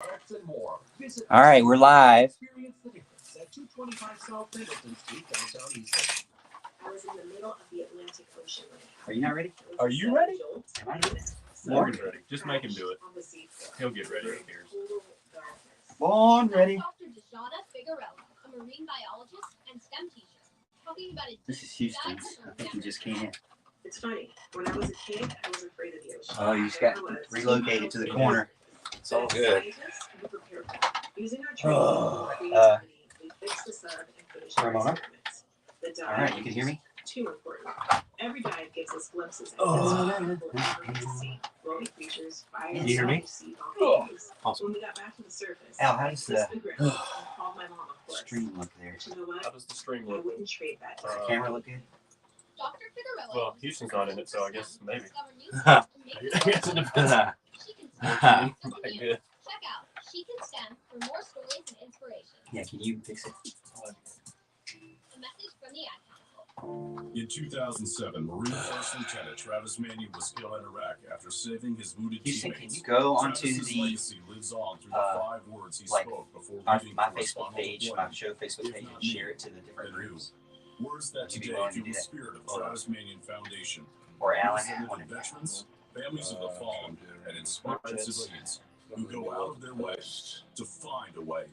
All right, we're live. I was in the middle of the Atlantic Ocean. Are you not ready? Are you ready? Am I ready? Morgan's ready. Just make him do it. He'll get ready. Who cares? Born ready. Dr. Dejana Figueroa, a marine biologist and STEM teacher, talking about a This is Houston's. I think he just came in. It's funny. When I was a kid, I was afraid of the ocean. Oh, you just got relocated to the corner. It's all good. Using our training, we fixed the sub and finished our Ramona? experiments. The All right, you can hear me? Too important. Every dive gives us glimpses into rolling creatures, fire, Can you hear me? Awesome. When we got back to the surface, Al, how does the called my mom, of course. stream look there? But you know what? How does the stream I look? wouldn't trade that. Does the camera look good? Dr. Figueroa. Well, Houston's not in it, so I guess maybe. I guess it depends. She can STEM. Good. Check out She Can STEM for more stories and inspiration. Yeah, can you fix it? A message from the Ad Council. In 2007, Marine First Lieutenant Travis Manion was ill in Iraq after saving his wounded Houston, teammates. can you go onto Travis's the legacy lives on through the 5 words he like spoke before my leaving for Facebook responsible page, deployment. my show Facebook page, and share it to the different And who? groups? Words that Would you be today willing to fuel do the that? spirit of Travis Manion Foundation. Or Alan? Representing veterans, families of the fallen, and inspired civilians who go out of their way to find a way,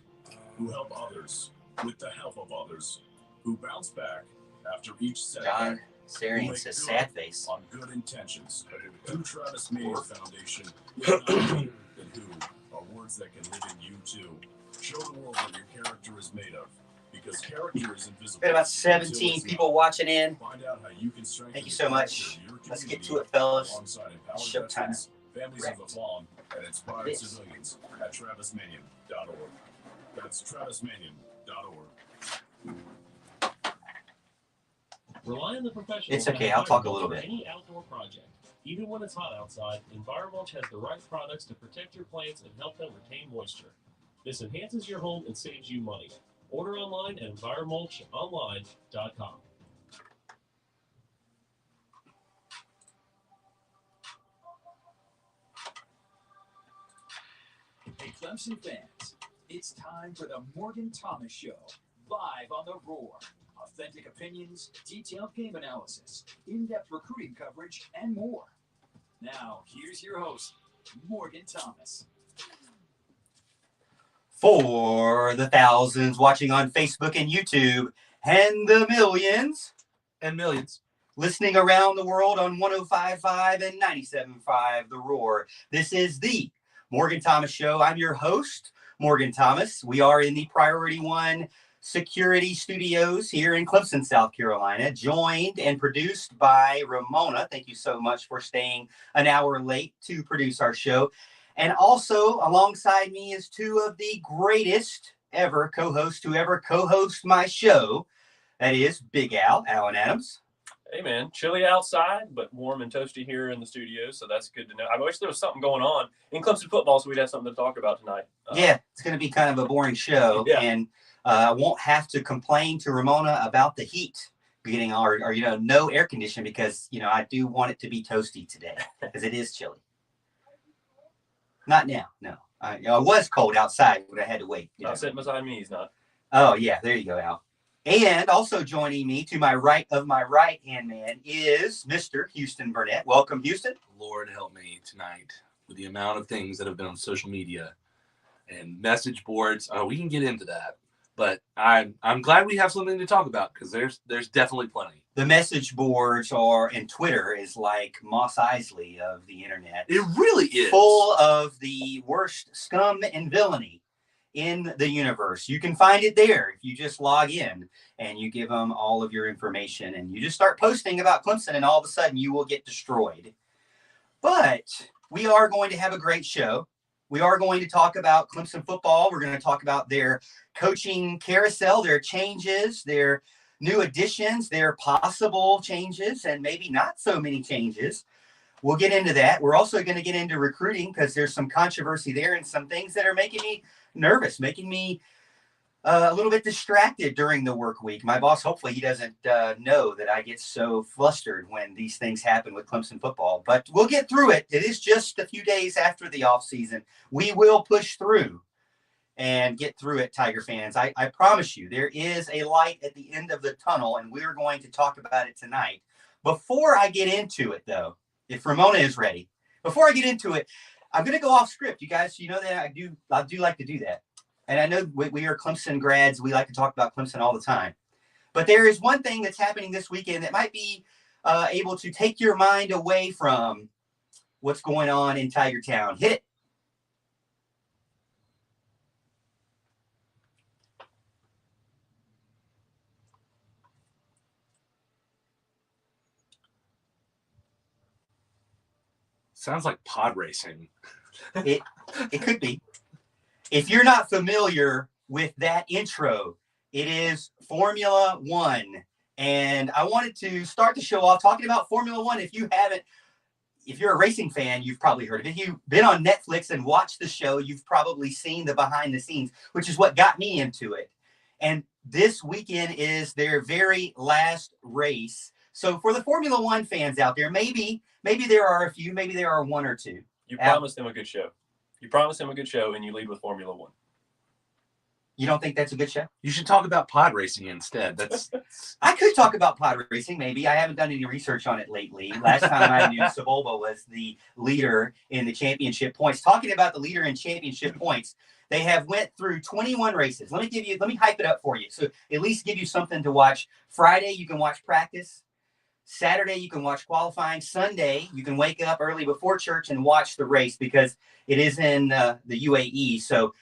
who help others with the help of others, who bounce back after each setback. John Sarian says sad face. On good intentions. Who Travis Manion Foundation is not me and who are words that can live in you too. Show the world what your character is made of. Because character is invisible. Got about 17 people watching in. Find out how you can strengthen Thank you so much. your Let's get community to it, fellas. alongside empowered Showtime. veterans, families of the fallen, and inspired This. civilians at travismanion.org. That's travismanion.org. Rely on the professionals. It's okay, I'll talk a little bit. Any outdoor project. Even when it's hot outside, EnviroMulch has the right products to protect your plants and help them retain moisture. This enhances your home and saves you money. Order online at EnviroMulchOnline.com. Hey, Clemson fans, it's time for the Morgan Thomas Show, live on the Roar. Authentic opinions, detailed game analysis, in-depth recruiting coverage, and more. Now, here's your host, Morgan Thomas. For the thousands watching on Facebook and YouTube, and the millions And millions. listening around the world on 105.5 and 97.5 The Roar. This is the Morgan Thomas Show. I'm your host, Morgan Thomas. We are in the Priority One Security Studios here in Clemson, South Carolina, joined and produced by Ramona. Thank you so much for staying an hour late to produce our show. And also alongside me is 2 of the greatest ever co-hosts to ever co-host my show. That is Big Al, Alan Adams. Hey, man. Chilly outside, but warm and toasty here in the studio, so that's good to know. I wish there was something going on in Clemson football so we'd have something to talk about tonight. Yeah, it's going to be kind of a boring show. Yeah. And I won't have to complain to Ramona about the heat getting or no air conditioning because, I do want it to be toasty today because it is chilly. Not now, no. I was cold outside, but I had to wait. Not sitting beside me, he's not. Oh, yeah, there you go, Al. And also joining me to my right-hand man is Mr. Houston Burnett. Welcome, Houston. Lord help me tonight with the amount of things that have been on social media and message boards. We can get into that, but I'm glad we have something to talk about because there's definitely plenty. The message boards and Twitter is like Moss Isley of the internet. It really is. Full of the worst scum and villainy in the universe. You can find it there if you just log in and you give them all of your information and you just start posting about Clemson and all of a sudden you will get destroyed. But we are going to have a great show. We are going to talk about Clemson football. We're going to talk about their coaching carousel, their changes, their new additions, their possible changes, and maybe not so many changes. We'll get into that. We're also going to get into recruiting because there's some controversy there and some things that are making me nervous, making me a little bit distracted during the work week. My boss, hopefully he doesn't know that I get so flustered when these things happen with Clemson football, but we'll get through it. It is just a few days after the off season. We will push through and get through it, Tiger fans. I promise you, there is a light at the end of the tunnel, and we're going to talk about it tonight. Before I get into it, though, if Ramona is ready, before I get into it, I'm going to go off script. You guys, you know that I do like to do that. And I know we are Clemson grads. We like to talk about Clemson all the time. But there is one thing that's happening this weekend that might be able to take your mind away from what's going on in Tiger Town. Hit it. Sounds like pod racing. It could be. If you're not familiar with that intro, it is Formula One. And I wanted to start the show off talking about Formula One. If you're a racing fan, you've probably heard of it. If you've been on Netflix and watched the show, you've probably seen the behind the scenes, which is what got me into it. And this weekend is their very last race. So for the Formula One fans out there, maybe there are a few, maybe there are one or two. You promised them a good show. You promised them a good show, and you lead with Formula One. You don't think that's a good show? You should talk about pod racing instead. I could talk about pod racing, maybe. I haven't done any research on it lately. Last time I knew, Sebulba was the leader in the championship points. Talking about the leader in championship points, they have went through 21 races. Let me hype it up for you. So at least give you something to watch. Friday, you can watch practice. Saturday, you can watch qualifying. Sunday, you can wake up early before church and watch the race because it is in the UAE. So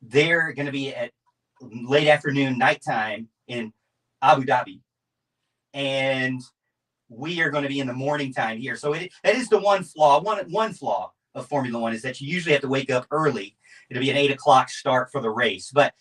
they're going to be at late afternoon, nighttime in Abu Dhabi. And we are going to be in the morning time here. So that is the one flaw. One flaw of Formula One is that you usually have to wake up early. It'll be an 8 o'clock start for the race. But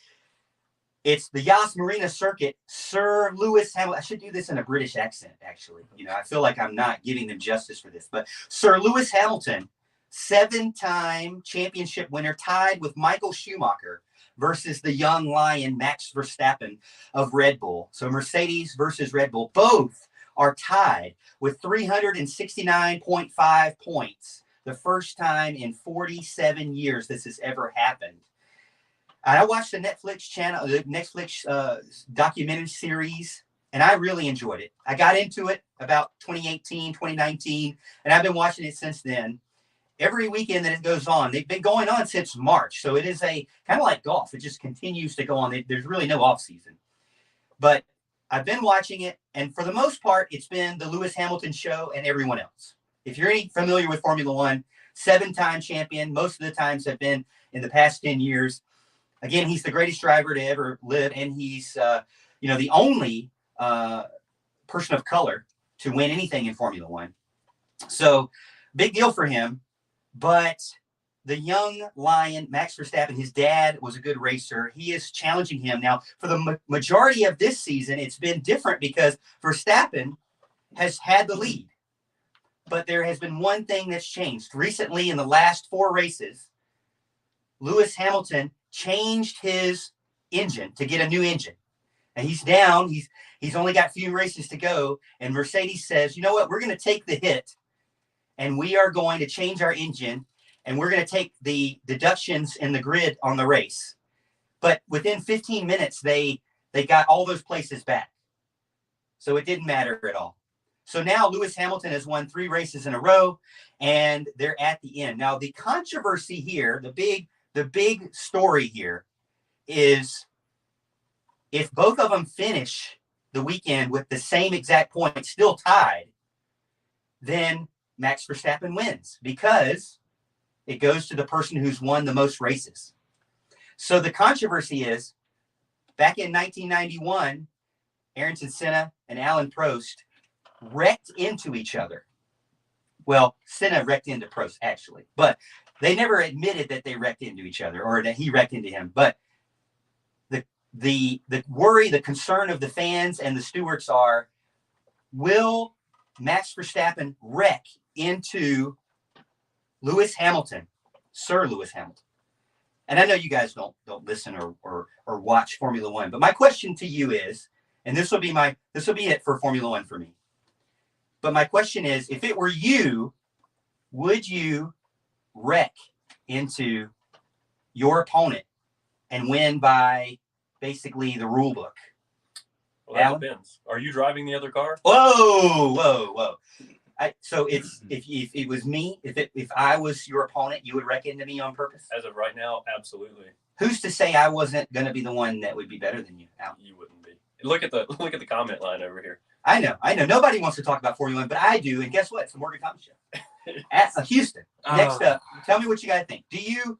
it's the Yas Marina circuit. Sir Lewis Hamilton. I should do this in a British accent, actually. I feel like I'm not giving them justice for this. But Sir Lewis Hamilton, 7-time championship winner, tied with Michael Schumacher versus the young lion Max Verstappen of Red Bull. So Mercedes versus Red Bull. Both are tied with 369.5 points. The first time in 47 years this has ever happened. I watched the Netflix documentary series, and I really enjoyed it. I got into it about 2018, 2019, and I've been watching it since then. Every weekend that it goes on, they've been going on since March. So it is a kind of like golf. It just continues to go on. There's really no off season. But I've been watching it, and for the most part, it's been the Lewis Hamilton show and everyone else. If you're any familiar with Formula One, 7-time champion, most of the times have been in the past 10 years. Again, he's the greatest driver to ever live, and he's the only person of color to win anything in Formula One. So big deal for him. But the young lion, Max Verstappen, his dad was a good racer. He is challenging him. Now, for the majority of this season, it's been different because Verstappen has had the lead. But there has been one thing that's changed. Recently, in the last 4 races, Lewis Hamilton changed his engine to get a new engine. And he's down. He's only got a few races to go. And Mercedes says, you know what? We're going to take the hit. And we are going to change our engine. And we're going to take the deductions in the grid on the race. But within 15 minutes, they got all those places back. So it didn't matter at all. So now Lewis Hamilton has won 3 races in a row. And they're at the end. Now, the controversy here, the big story here is if both of them finish the weekend with the same exact point, still tied, then Max Verstappen wins because it goes to the person who's won the most races. So the controversy is back in 1991, Ayrton Senna and Alan Prost wrecked into each other. Well, Senna wrecked into Prost, actually, but they never admitted that they wrecked into each other or that he wrecked into him. But the worry, the concern of the fans and the stewards are, will Max Verstappen wreck into Lewis Hamilton, Sir Lewis Hamilton? and I know you guys don't listen or watch Formula One, but my question to you is, and this will be it for Formula One for me. But my question is, if it were you, would you wreck into your opponent and win by basically the rule book? Well, that depends. Are you driving the other car? Whoa. So it's if it was me, if I was your opponent, you would wreck into me on purpose? As of right now, absolutely. Who's to say I wasn't going to be the one that would be better than you, Al? You wouldn't be. Look at the comment line over here. I know. Nobody wants to talk about Formula One, but I do. And guess what? It's the Morgan Thomas Show. At Houston. Next up, tell me what you got to think. Do you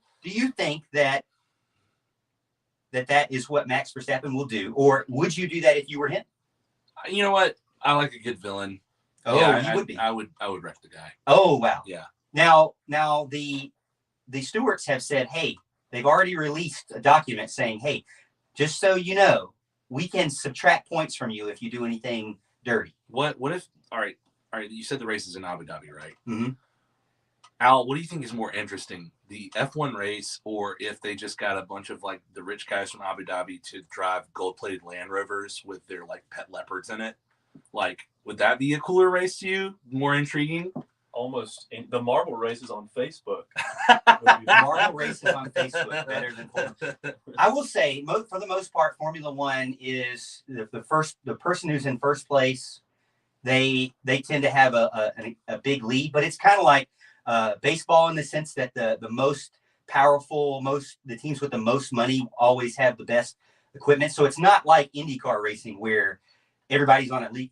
think that is what Max Verstappen will do, or would you do that if you were him? You know what? I like a good villain. Oh, yeah, you would be. I would wreck the guy. Oh, wow. Yeah. Now the stewards have said, hey, they've already released a document saying, hey, just so you know, we can subtract points from you if you do anything dirty. What if? All right. You said the race is in Abu Dhabi, right? Mm-hmm. Al, what do you think is more interesting, the F1 race, or if they just got a bunch of like the rich guys from Abu Dhabi to drive gold-plated Land Rovers with their like pet leopards in it? Like, would that be a cooler race to you? More intriguing? Almost. The marble races on Facebook. The marble races on Facebook better than Formula. I will say, for the most part, Formula One is the person who's in first place. They tend to have a big lead, but it's kind of like baseball in the sense that the most powerful, the teams with the most money always have the best equipment. So it's not like IndyCar racing where everybody's on an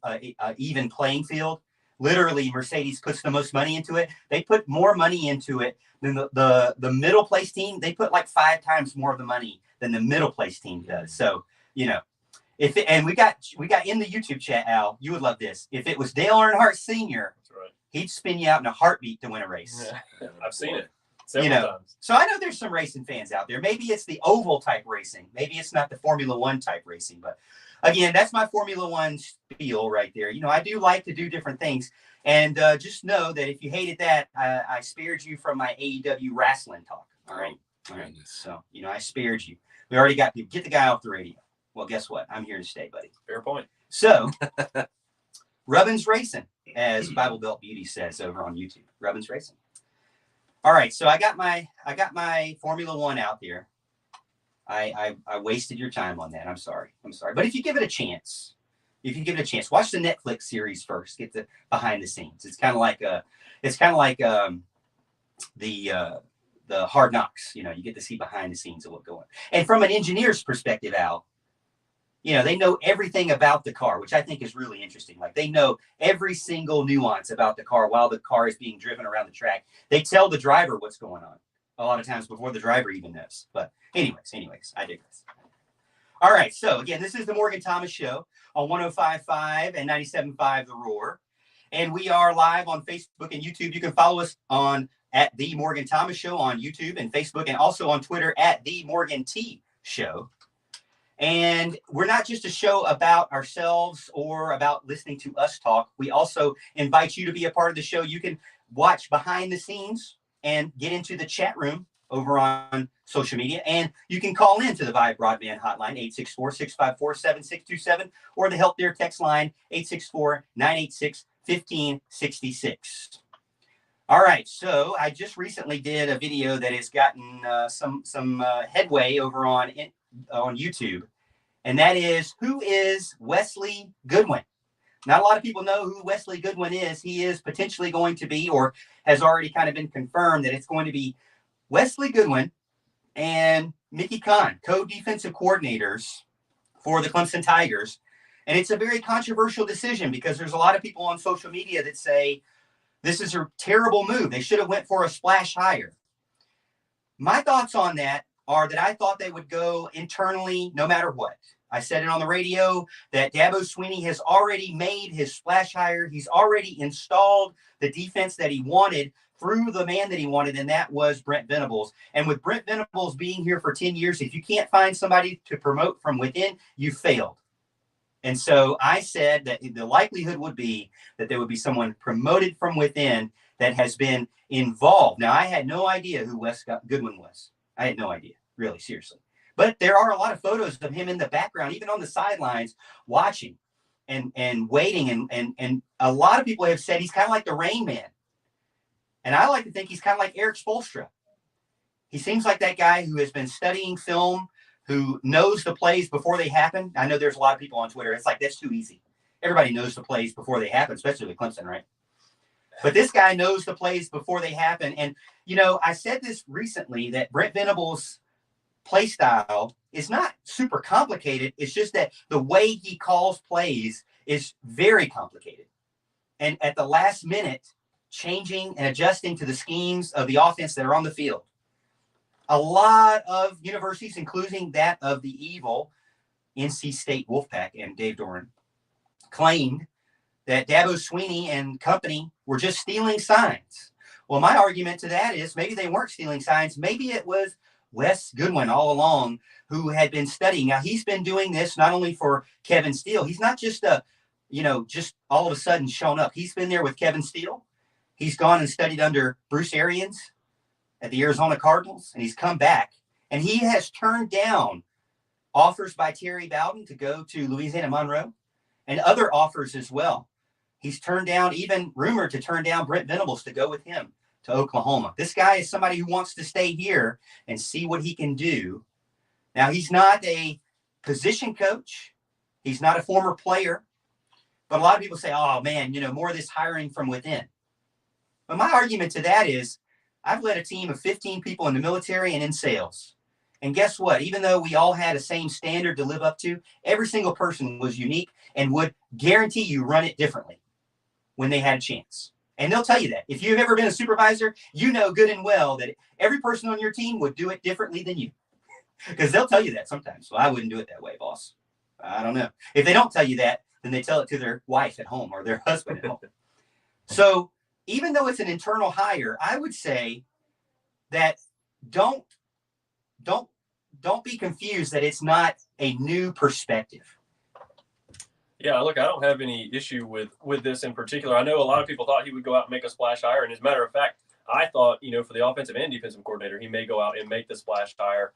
even playing field. Literally, Mercedes puts the most money into it. They put more money into it than the middle place team. They put like 5 times more of the money than the middle place team does. So, we got in the YouTube chat, Al, you would love this. If it was Dale Earnhardt Sr., That's right. He'd spin you out in a heartbeat to win a race. Yeah, I've seen it several times. So I know there's some racing fans out there. Maybe it's the oval type racing. Maybe it's not the Formula One type racing. But again, that's my Formula One spiel right there. I do like to do different things. And just know that if you hated that, I spared you from my AEW wrestling talk. All right. So, I spared you. We already got to get the guy off the radio. Well, guess what? I'm here to stay, buddy. Fair point. So, Rubbin's Racing, as Bible Belt Beauty says over on YouTube. Rubbin's Racing. All right, so I got my Formula One out there. I wasted your time on that. I'm sorry. But if you give it a chance, watch the Netflix series first. Get the behind the scenes. It's kind of like the Hard Knocks. You get to see behind the scenes of what's going on. And from an engineer's perspective, Al, they know everything about the car, which I think is really interesting. Like they know every single nuance about the car while the car is being driven around the track. They tell the driver what's going on a lot of times before the driver even knows. But anyways, I digress. All right. So again, this is the Morgan Thomas Show on 105.5 and 97.5 The Roar. And we are live on Facebook and YouTube. You can follow us at The Morgan Thomas Show on YouTube and Facebook, and also on Twitter at The Morgan T Show. And we're not just a show about ourselves or about listening to us talk. We also invite you to be a part of the show. You can watch behind the scenes and get into the chat room over on social media. And you can call in to the Vibe Broadband Hotline, 864-654-7627, or the Help Desk text line, 864-986-1566. All right, so I just recently did a video that has gotten some headway over on YouTube, and that is, who is Wesley Goodwin? Not a lot of people know who Wesley Goodwin is. He is potentially going to be, or has already kind of been confirmed that it's going to be Wesley Goodwin and Mickey Conn, co-defensive coordinators for the Clemson Tigers. And it's a very controversial decision because there's a lot of people on social media that say this is a terrible move. They should have went for a splash hire. My thoughts on that are that I thought they would go internally no matter what. I said it on the radio that Dabo Swinney has already made his splash hire. He's already installed the defense that he wanted through the man that he wanted, and that was Brent Venables. And with Brent Venables being here for 10 years, if you can't find somebody to promote from within, you failed. And so I said that the likelihood would be that there would be someone promoted from within that has been involved. Now, I had no idea who Wes Goodwin was. I had no idea. really, seriously. But there are a lot of photos of him in the background, even on the sidelines, watching and waiting. And a lot of people have said he's kind of like the Rain Man. And I like to think he's kind of like Eric Spoelstra. He seems like that guy who has been studying film, who knows the plays before they happen. I know there's a lot of people on Twitter. It's like, that's too easy. Everybody knows the plays before they happen, especially with Clemson, right? But this guy knows the plays before they happen. And, you know, I said this recently that Brent Venables' play style is not super complicated. It's just that the way he calls plays is very complicated. And at the last minute, changing and adjusting to the schemes of the offense that are on the field. A lot of universities, including that of the evil NC State Wolfpack and Dave Doran, claimed that Dabo Swinney and company were just stealing signs. Well, my argument to that is maybe they weren't stealing signs. Maybe it was Wes Goodwin all along who had been studying. Now, he's been doing this not only for Kevin Steele. He's not just just all of a sudden shown up. He's been there with Kevin Steele. He's gone and studied under Bruce Arians at the Arizona Cardinals, and he's come back. And he has turned down offers by Terry Bowden to go to Louisiana Monroe and other offers as well. He's turned down, even rumored to turn down Brent Venables to go with him to Oklahoma. This guy is somebody who wants to stay here and see what he can do. Now, he's not a position coach. He's not a former player. But a lot of people say, oh, man, more of this hiring from within. But my argument to that is I've led a team of 15 people in the military and in sales. And guess what? Even though we all had the same standard to live up to, every single person was unique and would guarantee you run it differently when they had a chance. And they'll tell you that. If you've ever been a supervisor, you know good and well that every person on your team would do it differently than you. Because they'll tell you that sometimes. Well, I wouldn't do it that way, boss. I don't know. If they don't tell you that, then they tell it to their wife at home or their husband at home. So even though it's an internal hire, I would say that don't be confused that it's not a new perspective. Yeah, look, I don't have any issue with this in particular. I know a lot of people thought he would go out and make a splash hire. And as a matter of fact, I thought, for the offensive and defensive coordinator, he may go out and make the splash hire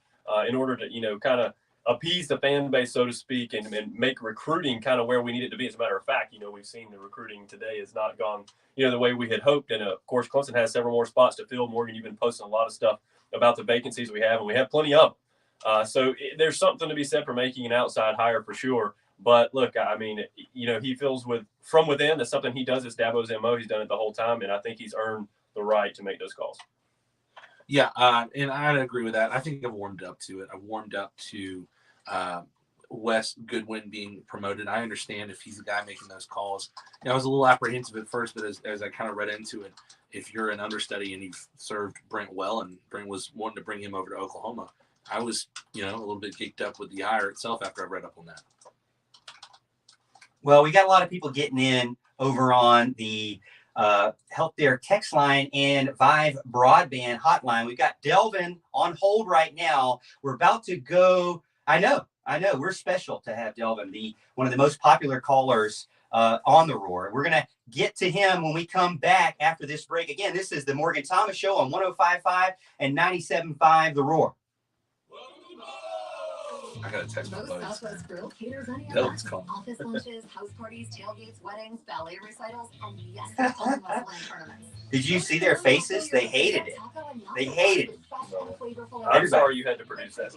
in order to, kind of appease the fan base, so to speak, and make recruiting kind of where we need it to be. As a matter of fact, we've seen the recruiting today has not gone, the way we had hoped. And of course, Clemson has several more spots to fill. Morgan, you've been posting a lot of stuff about the vacancies we have, and we have plenty of them. So there's something to be said for making an outside hire for sure. But look, I mean, he feels from within. That's something he does. It's Dabo's MO. He's done it the whole time, and I think he's earned the right to make those calls. Yeah, and I'd agree with that. I think I've warmed up to it. I've warmed up to Wes Goodwin being promoted. I understand if he's the guy making those calls. I was a little apprehensive at first, but as I kind of read into it, if you're an understudy and you've served Brent well and Brent was wanting to bring him over to Oklahoma, I was, a little bit geeked up with the hire itself after I read up on that. Well, we got a lot of people getting in over on the Help Their text line and Vive broadband hotline. We've got Delvin on hold right now. We're about to go. I know. We're special to have Delvin, one of the most popular callers on the Roar. We're going to get to him when we come back after this break. Again, this is the Morgan Thomas Show on 105.5 and 97.5 The Roar. I gotta text my Most buddies. Southwest Grill caters any That event. was calm. Office lunches, house parties, tailgates, weddings, ballet recitals, and yes, fun wrestling tournaments. Did you see their faces? They hated it. They hated it. I'm sorry you had to produce that.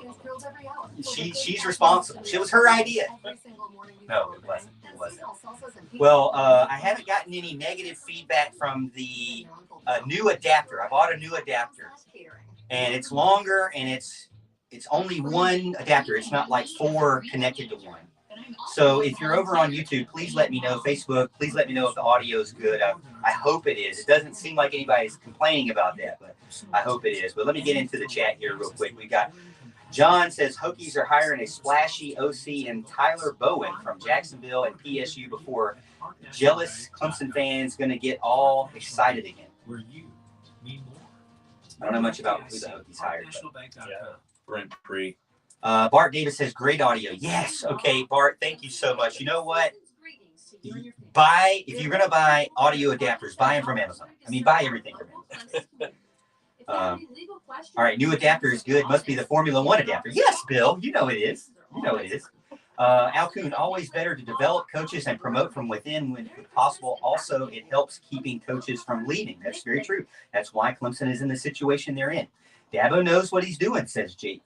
She's responsible. It was her idea. No, it wasn't. Well, I haven't gotten any negative feedback from the new adapter. I bought a new adapter, and it's longer, and it's only one adapter. It's not like 4 connected to one. So if you're over on YouTube, please let me know. Facebook, please let me know if the audio is good. I hope it is. It doesn't seem like anybody's complaining about that, but I hope it is. But let me get into the chat here real quick. We got John says Hokies are hiring a splashy OC and Tyler Bowen from Jacksonville and PSU before jealous Clemson fans going to get all excited again. I don't know much about who the Hokies hired. Yeah. Brent Pre. Bart Davis says great audio. Yes. Okay, Bart, thank you so much. You know what? If you're going to buy audio adapters, buy them from Amazon. I mean, buy everything from All right, new adapter is good. Must be the Formula One adapter. Yes, Bill, you know it is. You know it is. Alcoon, always better to develop coaches and promote from within when possible. Also, it helps keeping coaches from leaving. That's very true. That's why Clemson is in the situation they're in. Dabo knows what he's doing, says JB.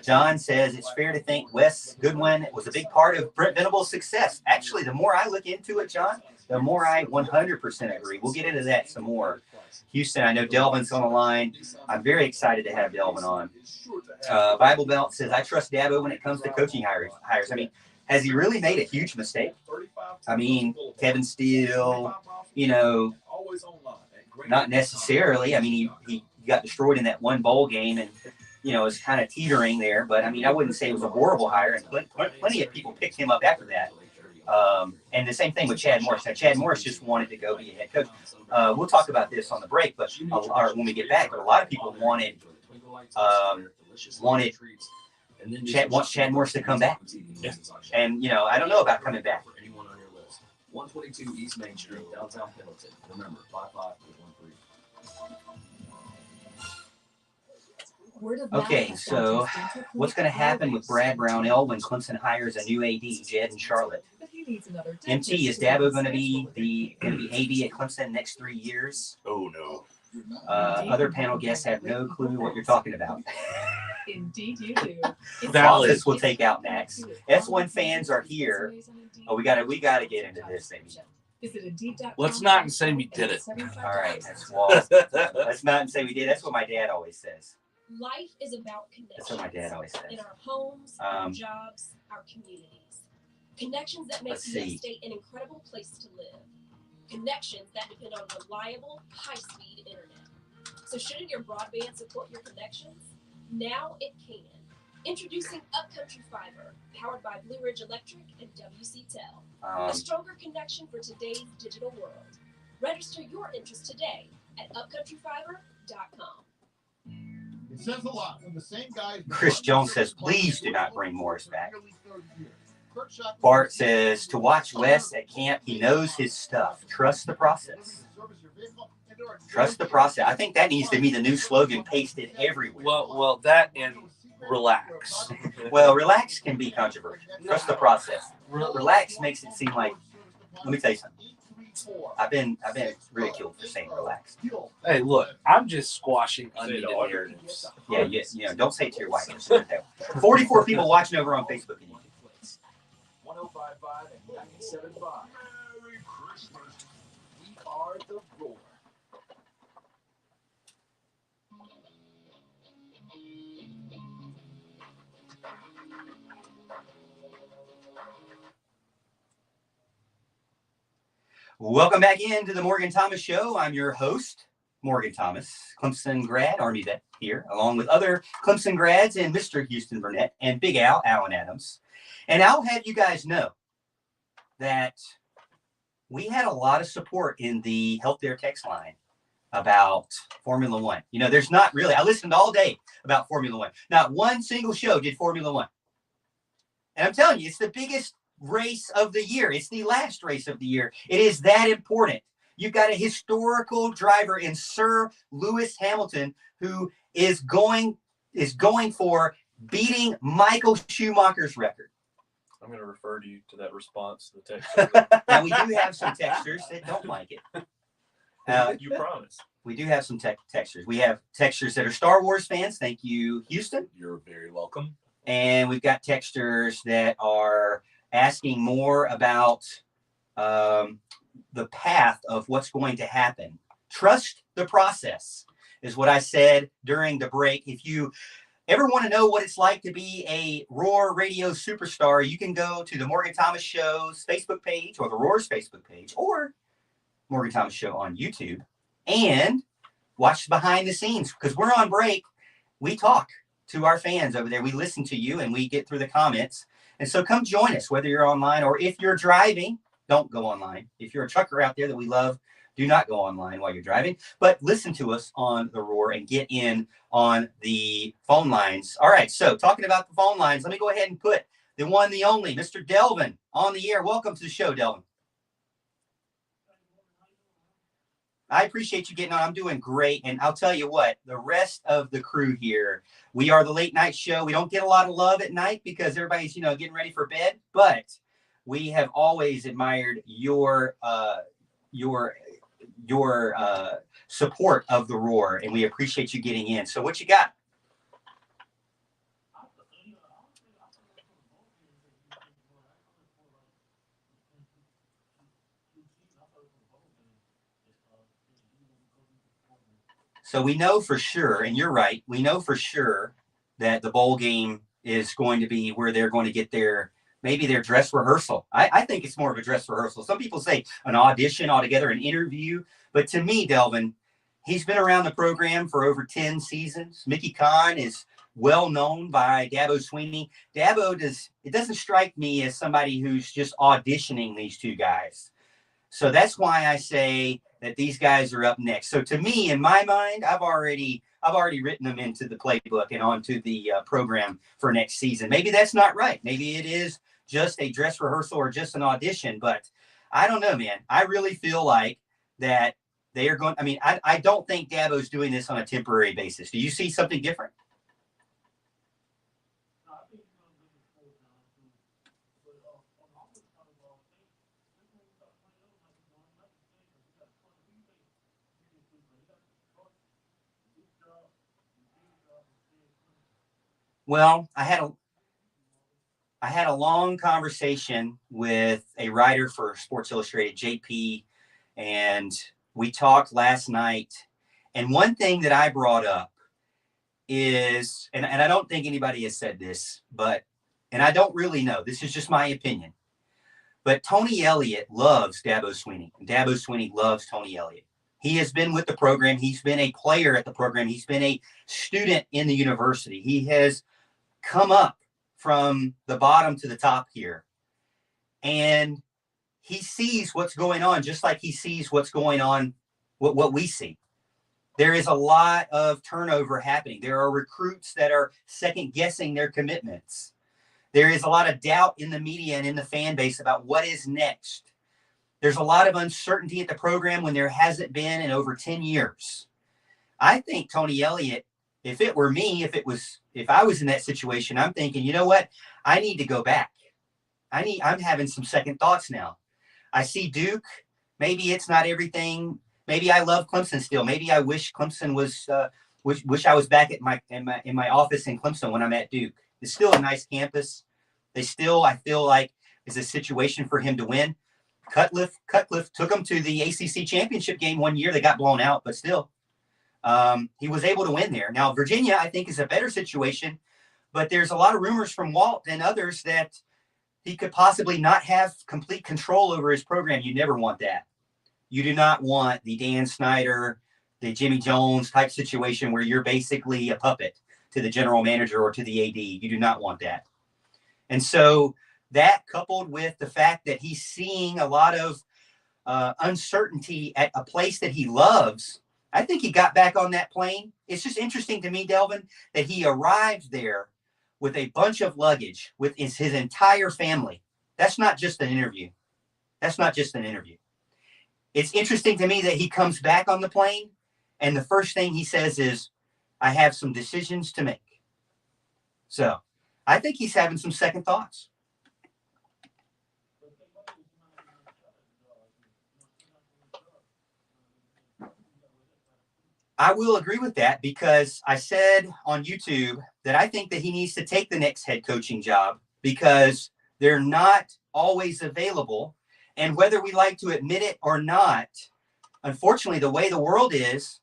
John says it's fair to think Wes Goodwin was a big part of Brent Venable's success. Actually, the more I look into it, John, the more I 100% agree. We'll get into that some more. Houston, I know Delvin's on the line. I'm very excited to have Delvin on. Bible Belt says, I trust Dabo when it comes to coaching hires. I mean, has he really made a huge mistake? I mean, Kevin Steele, you know, not necessarily. I mean, he got destroyed in that one bowl game and, you know, is kind of teetering there. But, I mean, I wouldn't say it was a horrible hire. And plenty of people picked him up after that. And the same thing with Chad Morris. Now, Chad Morris just wanted to go be a head coach. We'll talk about this on the break, but or when we get back. But a lot of people wanted Chad Morris to come back. Yeah. And, you know, I don't know about coming back. 122 East Main Street, downtown Pendleton. Remember, 55-13. Okay, so what's going to happen with Brad Brownell when Clemson hires a new AD, Jed and Charlotte? MT, is Dabo going to be AD at Clemson next 3 years? Oh, no. Other panel guests have no clue what you're talking about. Indeed, you do. This will take out Max. S1 fans are here. Oh, we gotta get into this, baby. Let's not say we did it. All right, let's not say we did. That's what my dad always says. Life is about connections. That's what my dad always says. In our homes, our jobs, our communities. Connections that make New State an incredible place to live. Connections that depend on reliable, high-speed internet. So shouldn't your broadband support your connections? Now it can. Introducing Upcountry Fiber, powered by Blue Ridge Electric and WC Tel. A stronger connection for today's digital world. Register your interest today at upcountryfiber.com. It says a lot when the same guy. Chris Jones says, please do not bring Morris back. Bart says, to watch Wes at camp, he knows his stuff. Trust the process. Trust the process. I think that needs to be the new slogan pasted everywhere. Well, that and relax. Well, relax can be controversial. Trust the process. Relax makes it seem like, let me tell you something. I've been ridiculed for saying relax. Hey, look, I'm just squashing unneeded narratives. Yeah, you know, don't say it to your wife. 44 people watching over on Facebook. 105.5 and 97.5. Merry Christmas. We are the Roar. Welcome back into the Morgan Thomas Show. I'm your host, Morgan Thomas, Clemson grad, Army vet here, along with other Clemson grads and Mr. Houston Burnett and Big Al, Alan Adams. And I'll have you guys know that we had a lot of support in the Help Their text line about Formula One. You know, there's not really, I listened all day about Formula One. Not one single show did Formula One. And I'm telling you, it's the biggest race of the year. It's the last race of the year. It is that important. You've got a historical driver in Sir Lewis Hamilton who is going for beating Michael Schumacher's record. I'm going to refer you to that response to the text. Now, we do have some texters that don't like it. You promise. We do have some texters. We have texters that are Star Wars fans. Thank you, Houston. You're very welcome. And we've got texters that are asking more about the path of what's going to happen. Trust the process is what I said during the break. If you ever want to know what it's like to be a Roar radio superstar, you can go to the Morgan Thomas Show's Facebook page or the Roar's Facebook page or Morgan Thomas Show on YouTube and watch behind the scenes because we're on break. We talk to our fans over there. We listen to you and we get through the comments. And so come join us, whether you're online or if you're driving, don't go online. If you're a trucker out there that we love, do not go online while you're driving, but listen to us on the Roar and get in on the phone lines. All right, so talking about the phone lines, let me go ahead and put the one, the only, Mr. Delvin on the air. Welcome to the show, Delvin. I appreciate you getting on. I'm doing great. And I'll tell you what, the rest of the crew here, we are the late night show. We don't get a lot of love at night because everybody's, getting ready for bed. But we have always admired your support of the Roar, and we appreciate you getting in. So what you got? So we know for sure, and you're right, we know for sure that the bowl game is going to be where they're going to get maybe their dress rehearsal. I think it's more of a dress rehearsal. Some people say an audition altogether, an interview. But to me, Delvin, he's been around the program for over 10 seasons. Mickey Conn is well known by Dabo Swinney. It doesn't strike me as somebody who's just auditioning these two guys. So that's why I say that these guys are up next. So to me, in my mind, I've already written them into the playbook and onto the program for next season. Maybe that's not right. Maybe it is just a dress rehearsal or just an audition. But I don't know, man. I really feel like that they are going. I mean, I don't think Dabo's doing this on a temporary basis. Do you see something different? Well, I had a long conversation with a writer for Sports Illustrated, JP, and we talked last night. And one thing that I brought up is, and I don't think anybody has said this, and I don't really know, this is just my opinion, but Tony Elliott loves Dabo Swinney. Dabo Swinney loves Tony Elliott. He has been with the program. He's been a player at the program. He's been a student in the university. He has come up from the bottom to the top here. And he sees what's going on, just like he sees what's going on, what we see. There is a lot of turnover happening. There are recruits that are second guessing their commitments. There is a lot of doubt in the media and in the fan base about what is next. There's a lot of uncertainty at the program when there hasn't been in over 10 years. I think Tony Elliott, if it were me, if I was in that situation, I'm thinking, you know what? I need to go back. I'm having some second thoughts now. I see Duke. Maybe it's not everything. Maybe I love Clemson still. Maybe I wish Clemson was, wish I was back at in my office in Clemson when I'm at Duke. It's still a nice campus. I feel like, is a situation for him to win. Cutcliffe took him to the ACC championship game one year. They got blown out, but still. He was able to win there. Now, Virginia, I think, is a better situation, but there's a lot of rumors from Walt and others that he could possibly not have complete control over his program. You never want that. You do not want the Dan Snyder, the Jimmy Jones type situation where you're basically a puppet to the general manager or to the AD. You do not want that. And so that, coupled with the fact that he's seeing a lot of uncertainty at a place that he loves, I think he got back on that plane. It's just interesting to me, Delvin, that he arrived there with a bunch of luggage with his entire family. That's not just an interview. It's interesting to me that he comes back on the plane and the first thing he says is, I have some decisions to make. So I think he's having some second thoughts. I will agree with that because I said on YouTube that I think that he needs to take the next head coaching job because they're not always available. And whether we like to admit it or not, unfortunately, the way the world is,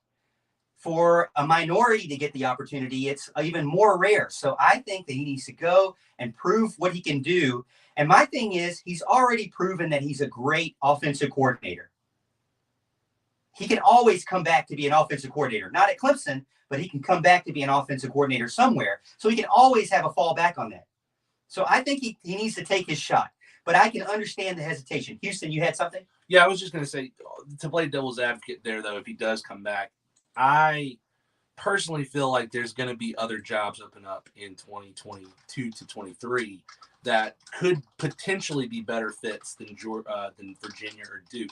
for a minority to get the opportunity, it's even more rare. So I think that he needs to go and prove what he can do. And my thing is, he's already proven that he's a great offensive coordinator. He can always come back to be an offensive coordinator. Not at Clemson, but he can come back to be an offensive coordinator somewhere. So he can always have a fallback on that. So I think he needs to take his shot. But I can understand the hesitation. Houston, you had something? Yeah, I was just going to say, to play devil's advocate there, though, if he does come back, I personally feel like there's going to be other jobs open up in 2022 to 23 that could potentially be better fits than Virginia or Duke.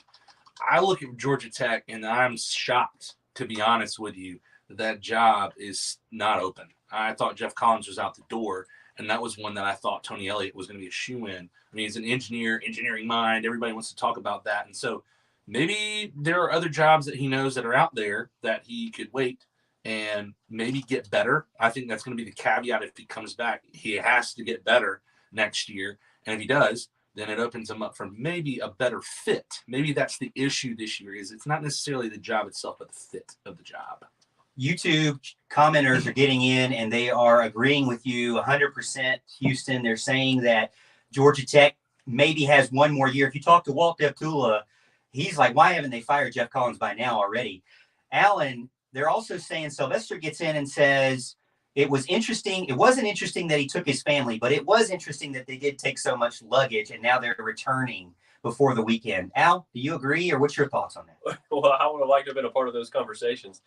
I look at Georgia Tech and I'm shocked, to be honest with you, that job is not open. I thought Jeff Collins was out the door, and that was one that I thought Tony Elliott was going to be a shoo-in. I mean, he's an engineering mind. Everybody wants to talk about that. And so maybe there are other jobs that he knows that are out there that he could wait and maybe get better. I think that's going to be the caveat if he comes back. He has to get better next year. And if he does, then it opens him up for maybe a better fit. Maybe that's the issue this year, is it's not necessarily the job itself, but the fit of the job. YouTube commenters are getting in and they are agreeing with you 100%, Houston. They're saying that Georgia Tech maybe has one more year. If you talk to Walt Deptula, he's like, why haven't they fired Jeff Collins by now already? Alan, they're also saying, Sylvester gets in and says, it was interesting. It wasn't interesting that he took his family, but it was interesting that they did take so much luggage and now they're returning before the weekend. Al, do you agree, or what's your thoughts on that? Well, I would have liked to have been a part of those conversations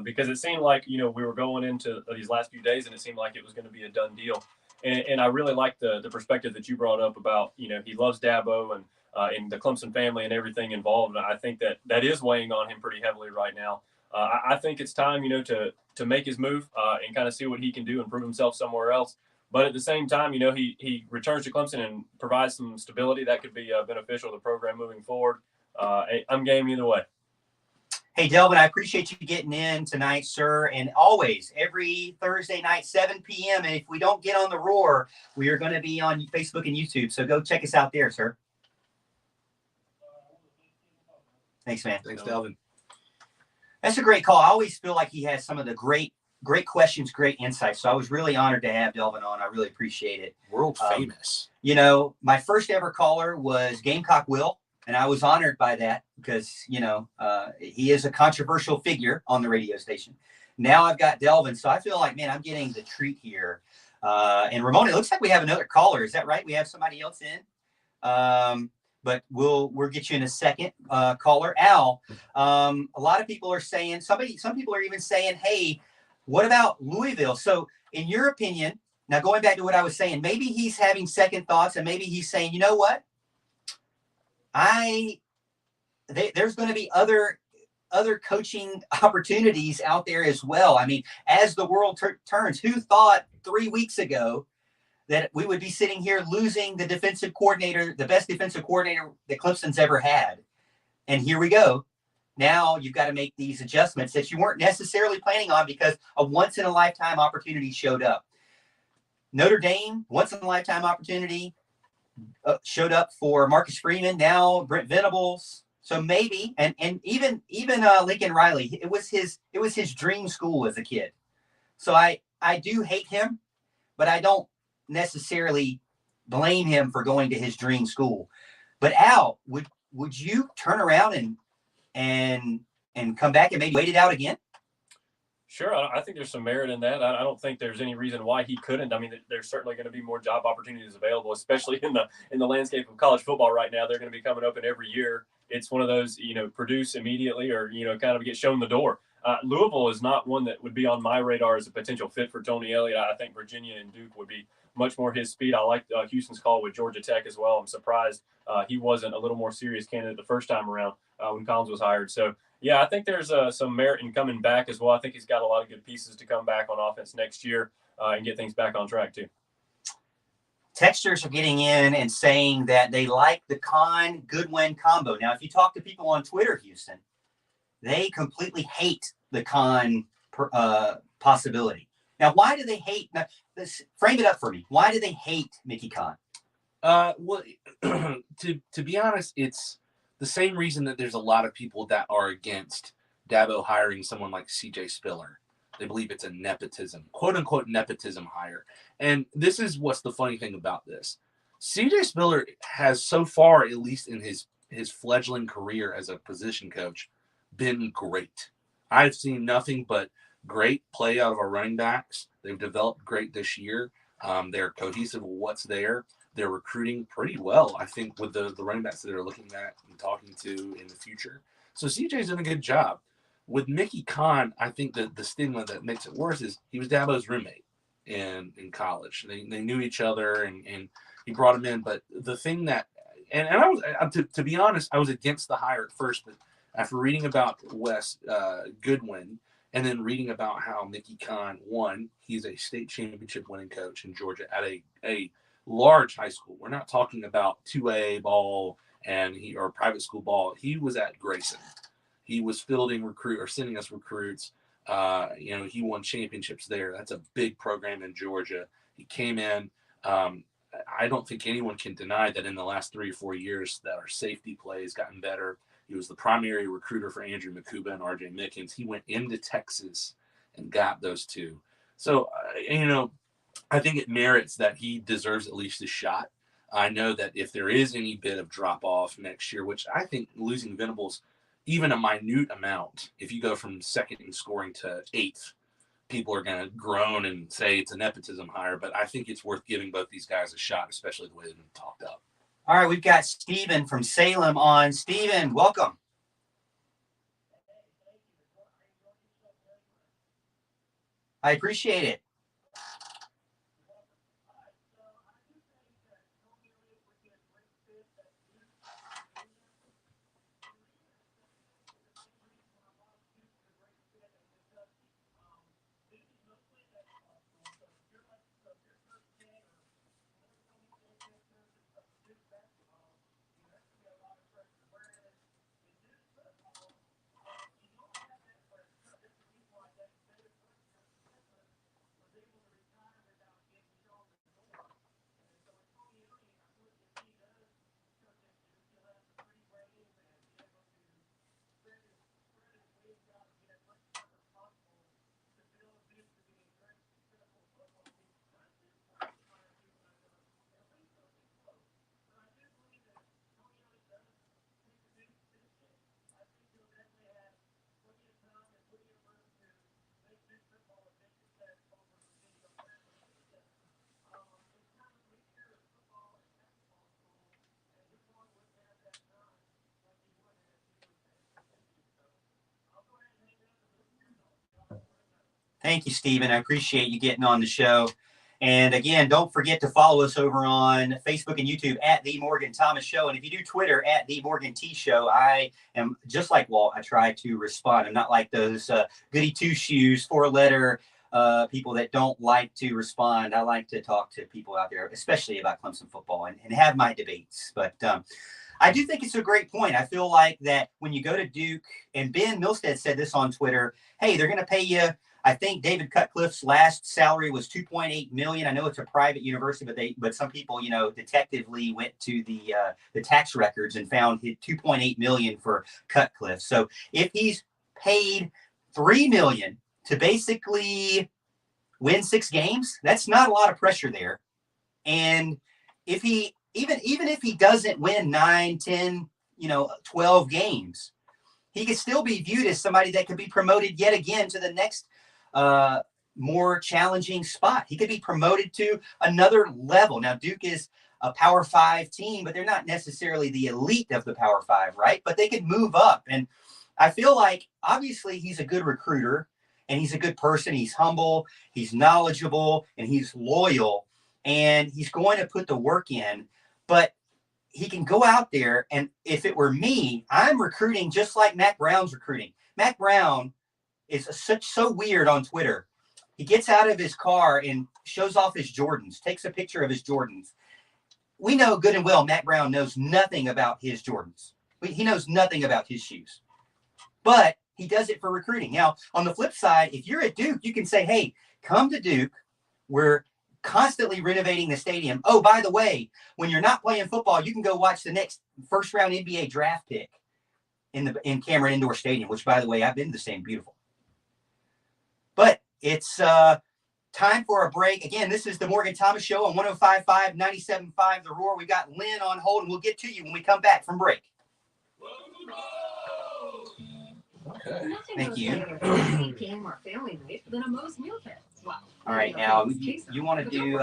because it seemed like, we were going into these last few days and it seemed like it was going to be a done deal. And I really like the perspective that you brought up about, he loves Dabo and the Clemson family and everything involved. And I think that is weighing on him pretty heavily right now. I think it's time, to make his move and kind of see what he can do and prove himself somewhere else. But at the same time, he returns to Clemson and provides some stability that could be beneficial to the program moving forward. I'm game either way. Hey, Delvin, I appreciate you getting in tonight, sir. And always, every Thursday night, 7 p.m. And if we don't get on the Roar, we are going to be on Facebook and YouTube. So go check us out there, sir. Thanks, man. Thanks, Delvin. That's a great call. I always feel like he has some of the great questions, great insights. So I was really honored to have Delvin on. I really appreciate it. World famous. My first ever caller was Gamecock Will, and I was honored by that because, he is a controversial figure on the radio station. Now I've got Delvin, so I feel like, man, I'm getting the treat here. And Ramon, it looks like we have another caller. Is that right? We have somebody else in? But we'll get you in a second, caller. Al, a lot of people are saying, some people are even saying, hey, what about Louisville? So in your opinion, now going back to what I was saying, maybe he's having second thoughts and maybe he's saying, you know what? There's going to be other coaching opportunities out there as well. I mean, as the world turns, who thought 3 weeks ago that we would be sitting here losing the defensive coordinator, the best defensive coordinator that Clemson's ever had? And here we go. Now you've got to make these adjustments that you weren't necessarily planning on because a once-in-a-lifetime opportunity showed up. Notre Dame, once-in-a-lifetime opportunity, showed up for Marcus Freeman. Now Brent Venables. So maybe, and even Lincoln Riley, it was his dream school as a kid. So I do hate him, but I don't necessarily blame him for going to his dream school. But Al, would you turn around and come back and maybe wait it out again? Sure. I think there's some merit in that. I don't think there's any reason why he couldn't. I mean, there's certainly going to be more job opportunities available, especially in the landscape of college football right now. They're going to be coming open every year. It's one of those, produce immediately or, kind of get shown the door. Louisville is not one that would be on my radar as a potential fit for Tony Elliott. I think Virginia and Duke would be much more his speed. I like Houston's call with Georgia Tech as well. I'm surprised he wasn't a little more serious candidate the first time around when Collins was hired. So, yeah, I think there's some merit in coming back as well. I think he's got a lot of good pieces to come back on offense next year and get things back on track too. Texters are getting in and saying that they like the Conn Goodwin combo. Now, if you talk to people on Twitter, Houston, they completely hate the Conn possibility. Now, why do they hate? Now, frame it up for me. Why do they hate Mickey Conn? Well, to be honest, it's the same reason that there's a lot of people that are against Dabo hiring someone like CJ Spiller. They believe it's a nepotism, quote unquote nepotism hire. And this is what's the funny thing about this. CJ Spiller has so far, at least in his fledgling career as a position coach, been great. I've seen nothing but great play out of our running backs. They've developed great this year. They're cohesive with what's there. They're recruiting pretty well, I think, with the running backs that they're looking at and talking to in the future. So CJ's done a good job. With Mickey Conn, I think that the stigma that makes it worse is he was Dabo's roommate in college. They knew each other, and he brought him in. But the thing that and I was to be honest, I was against the hire at first, but after reading about Wes Goodwin and then reading about how Mickey Conn won, he's a state championship winning coach in Georgia at a large high school. We're not talking about 2A ball or private school ball. He was at Grayson. He was sending us recruits. He won championships there. That's a big program in Georgia. He came in. I don't think anyone can deny that in the last 3 or 4 years that our safety play has gotten better. He was the primary recruiter for Andrew Makuba and RJ Mickens. He went into Texas and got those two. So, I think it merits that he deserves at least a shot. I know that if there is any bit of drop off next year, which I think losing Venables, even a minute amount, if you go from second in scoring to 8th, people are going to groan and say it's a nepotism hire, but I think it's worth giving both these guys a shot, especially the way they've been talked up. All right, we've got Steven from Salem on. Steven, welcome. I appreciate it. Thank you, Steven. I appreciate you getting on the show. And again, don't forget to follow us over on Facebook and YouTube at The Morgan Thomas Show. And if you do Twitter at The Morgan T Show, I am just like Walt. I try to respond. I'm not like those goody two-shoes, 4-letter people that don't like to respond. I like to talk to people out there, especially about Clemson football, and have my debates. But I do think it's a great point. I feel like that when you go to Duke, and Ben Milstead said this on Twitter, hey, they're going to pay you. I think David Cutcliffe's last salary was $2.8 million. I know it's a private university, but some people, detectively went to the tax records and found $2.8 million for Cutcliffe. So if he's paid $3 million to basically win 6 games, that's not a lot of pressure there. And if he even if he doesn't win 9, 10, 12 games, he could still be viewed as somebody that could be promoted yet again to the next more challenging spot. He could be promoted to another level. Now, Duke is a Power 5 team, but they're not necessarily the elite of the Power 5, right? But they could move up. And I feel like, obviously, he's a good recruiter, and he's a good person. He's humble, he's knowledgeable, and he's loyal, and he's going to put the work in. But he can go out there, and if it were me, I'm recruiting just like Mac Brown's recruiting. Mac Brown is so weird on Twitter. He gets out of his car and shows off his Jordans, takes a picture of his Jordans. We know good and well Mac Brown knows nothing about his Jordans. He knows nothing about his shoes. But he does it for recruiting. Now, on the flip side, if you're at Duke, you can say, hey, come to Duke. We're constantly renovating the stadium. Oh, by the way, when you're not playing football, you can go watch the next first-round NBA draft pick in Cameron Indoor Stadium, which, by the way, I've been to the same. Beautiful. But it's time for a break. Again, this is the Morgan Thomas Show on 105.5, 97.5 The Roar. We got Lynn on hold, and we'll get to you when we come back from break. Okay. Thank you. Game or family night than a Moe's meal kit. Wow. All right, now you want to do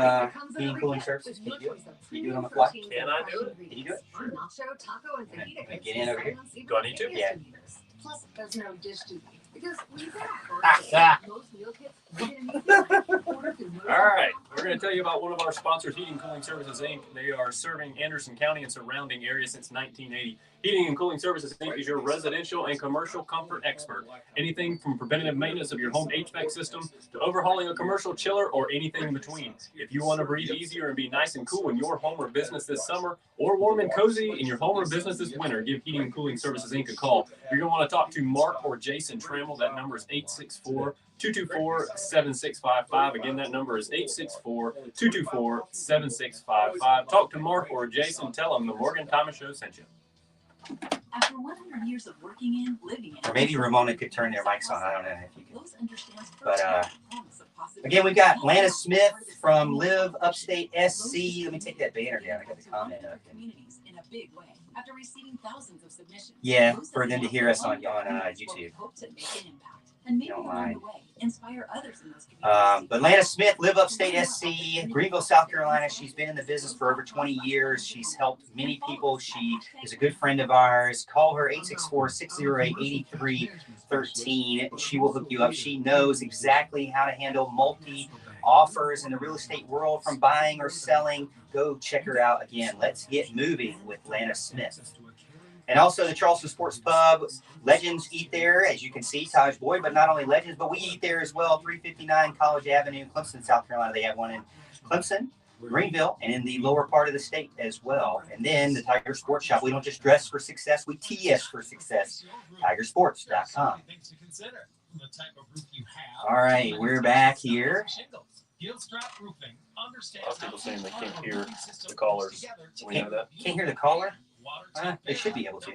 being cooling services? Can you do it? Can you do it on the fly? Can I do it? Can you do it? Nacho, taco, and fajita. Get in over here. Do I need to? Yeah. Plus, there's no dish duty. Because when you All right, we're going to tell you about one of our sponsors, Heating and Cooling Services, Inc. They are serving Anderson County and surrounding areas since 1980. Heating and Cooling Services, Inc. is your residential and commercial comfort expert. Anything from preventative maintenance of your home HVAC system to overhauling a commercial chiller or anything in between. If you want to breathe easier and be nice and cool in your home or business this summer, or warm and cozy in your home or business this winter, give Heating and Cooling Services, Inc. a call. You're going to want to talk to Mark or Jason Trammell. That number is 864-224-7655. Again, that number is 864-224-7655. Talk to Mark or Jason. Tell them the Morgan Thomas Show sent you. After 100 years of working in, living in, Or maybe Ramona could turn their mics on. I don't know if you can. But again, we've got Lana Smith from Live Upstate SC. Let me take that banner down. I got the comment up. Yeah, for them to hear us on YouTube. Don't mind. But Lana Smith, Live Upstate SC, Greenville, South Carolina. She's been in the business for over 20 years. She's helped many people. She is a good friend of ours. Call her 864-608-8313. She will hook you up. She knows exactly how to handle multi-offers in the real estate world, from buying or selling. Go check her out. Again, let's get moving with Lana Smith. And also the Charleston Sports Pub. Legends eat there, as you can see, Taj Boyd, but not only Legends, but we eat there as well. 359 College Avenue, Clemson, South Carolina. They have one in Clemson, Greenville, and in the lower part of the state as well. And then the Tiger Sports Shop. We don't just dress for success, we TS for success. Tigersports.com. All right, we're back here. A lot of people saying they can't hear the callers. We know that. Can't hear the caller? They should be able to.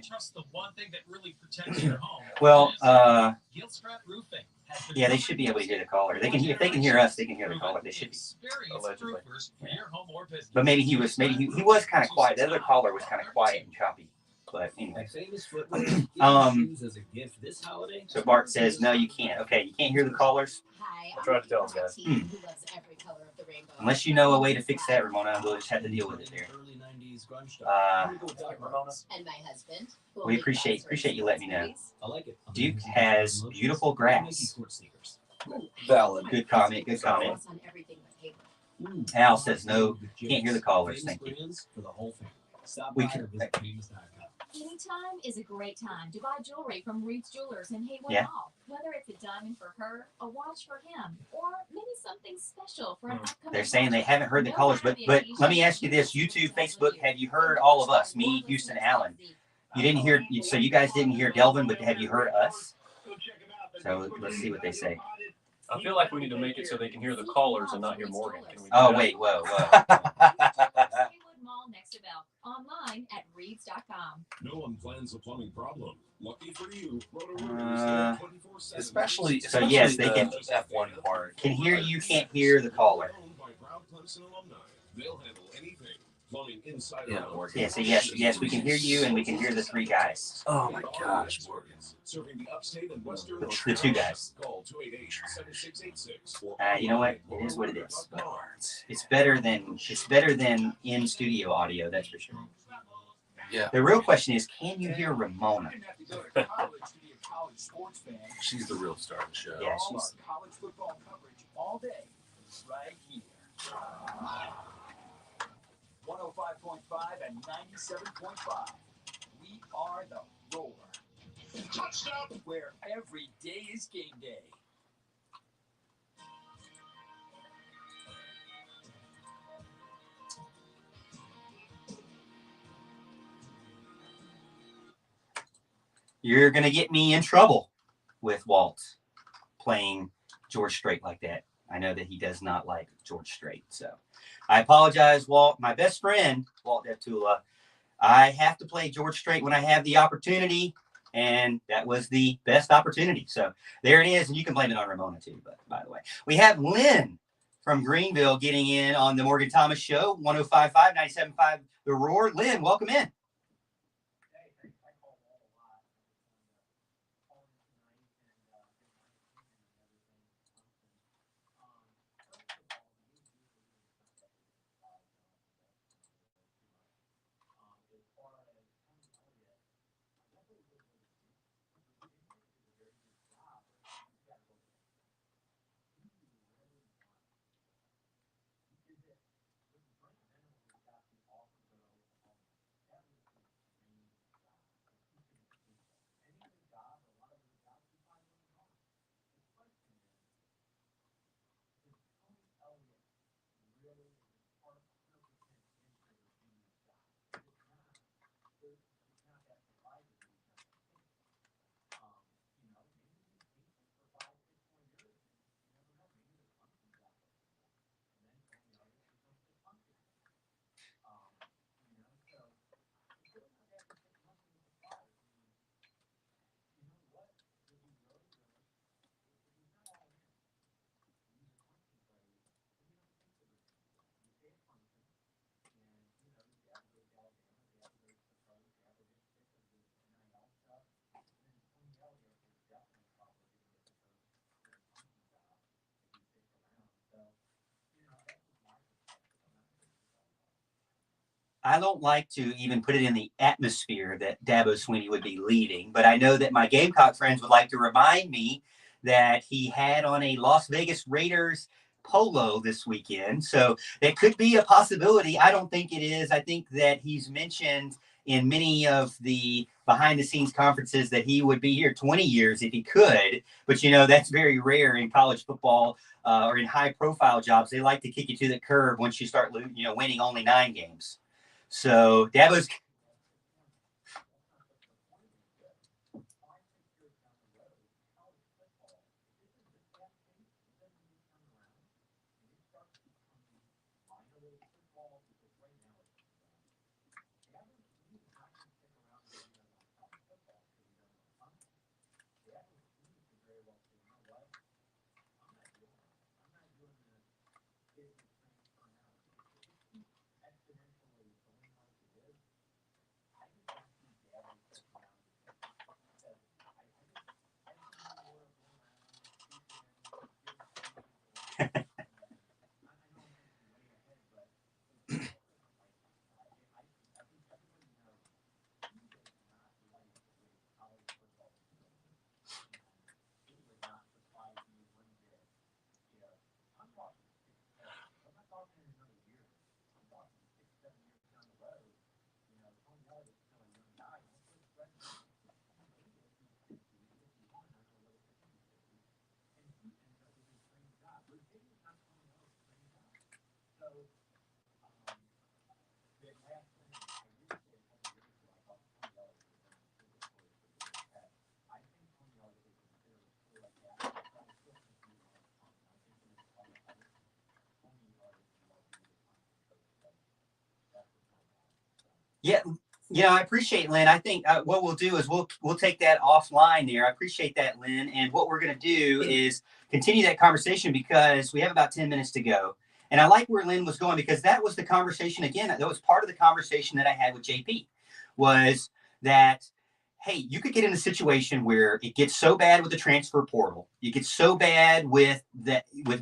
Well, yeah, they should be able to hear the caller. They can hear, if they can hear us, they can hear the caller. They should be. Allegedly. Yeah. But maybe he was kind of quiet. The other caller was kind of quiet and choppy. But anyway. So Bart says, no, you can't. Okay, you can't hear the callers? I tried to tell them, guys. Unless you know a way to fix that, Ramona, we'll just have to deal with it there. And my husband. We appreciate you letting me know. Duke has beautiful grass. Valid. Good comment. Good comment. Al says no. Can't hear the callers. Thank you. We can. Anytime is a great time to buy jewelry from Reed's Jewelers in Hayward Mall. Whether it's a diamond for her, a watch for him, or maybe something special for an upcoming. They're saying they haven't heard the callers, but let me ask you this: YouTube, Facebook, have you heard all of us? Me, Houston, Allen. You didn't hear, so you guys didn't hear Delvin, but have you heard us? So let's see what they say. I feel like we need to make it so they can hear the callers and not hear Morgan. Can we do Oh that? wait, whoa. Mall next to Bell. Online at reeds.com. No one plans a plumbing problem. Lucky for you, Especially So yes, they can. F1 part. Can hear you, can't hear the caller. They'll handle anything. Plumbing inside Yeah, so yes, we can hear you, and we can hear the three guys. Oh my gosh. Serving the upstate and western The two guys. Call 288-7686. You know what? It is what it is. It's better than in studio audio. That's for sure. Yeah. The real question is, can you hear Ramona? She's the real star of the show. Yeah, she's. College football coverage all day, right here. 105.5 and 97.5. We are the Roar. Touchdown! Where every day is game day. You're going to get me in trouble with Walt playing George Strait like that. I know that he does not like George Strait. So I apologize, Walt. My best friend, Walt Deptula, I have to play George Strait when I have the opportunity. And that was the best opportunity. So there it is. And you can blame it on Ramona too, but by the way. We have Lynn from Greenville getting in on the Morgan Thomas Show, 105.5, 97.5 The Roar. Lynn, welcome in. I don't like to even put it in the atmosphere that Dabo Swinney would be leaving, but I know that my Gamecock friends would like to remind me that he had on a Las Vegas Raiders polo this weekend. So that could be a possibility. I don't think it is. I think that he's mentioned in many of the behind the scenes conferences that he would be here 20 years if he could. But, that's very rare in college football or in high profile jobs. They like to kick you to the curb once you start, winning only 9 games. So Dabo's. Yeah, I appreciate Lynn. I think what we'll do is we'll take that offline there. I appreciate that, Lynn. And what we're going to do is continue that conversation because we have about 10 minutes to go. And I like where Lynn was going because that was the conversation again. That was part of the conversation that I had with JP was that, hey, you could get in a situation where it gets so bad with the transfer portal. You get so bad with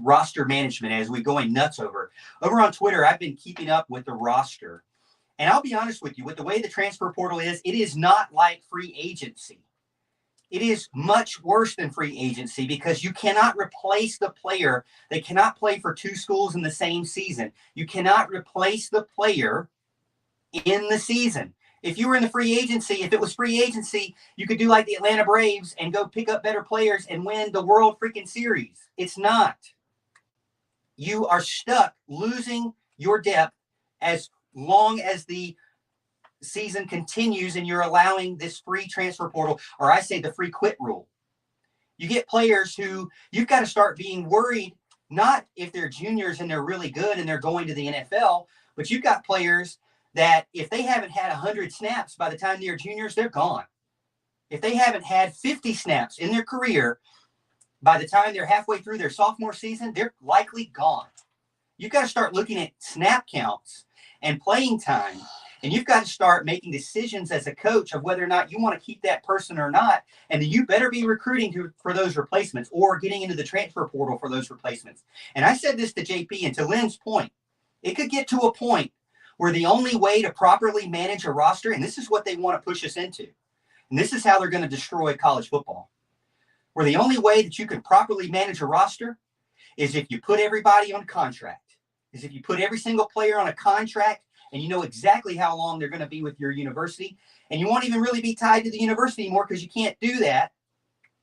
roster management as we're going nuts over. Over on Twitter, I've been keeping up with the roster. And I'll be honest with you, with the way the transfer portal is, it is not like free agency. It is much worse than free agency because you cannot replace the player. They cannot play for 2 schools in the same season. You cannot replace the player in the season. If you were in the free agency, if it was free agency, you could do like the Atlanta Braves and go pick up better players and win the World freaking Series. It's not. You are stuck losing your depth as long as the season continues and you're allowing this free transfer portal, or I say the free quit rule. You get players who you've got to start being worried, not if they're juniors and they're really good and they're going to the NFL, but you've got players that if they haven't had 100 snaps by the time they're juniors, they're gone. If they haven't had 50 snaps in their career by the time they're halfway through their sophomore season, they're likely gone. You've got to start looking at snap counts and playing time. And you've got to start making decisions as a coach of whether or not you want to keep that person or not. And then you better be recruiting for those replacements or getting into the transfer portal for those replacements. And I said this to JP and to Lynn's point, it could get to a point where the only way to properly manage a roster, and this is what they want to push us into, and this is how they're going to destroy college football, where the only way that you can properly manage a roster is if you put everybody on contract. Is if you put every single player on a contract and you know exactly how long they're going to be with your university, and you won't even really be tied to the university anymore because you can't do that.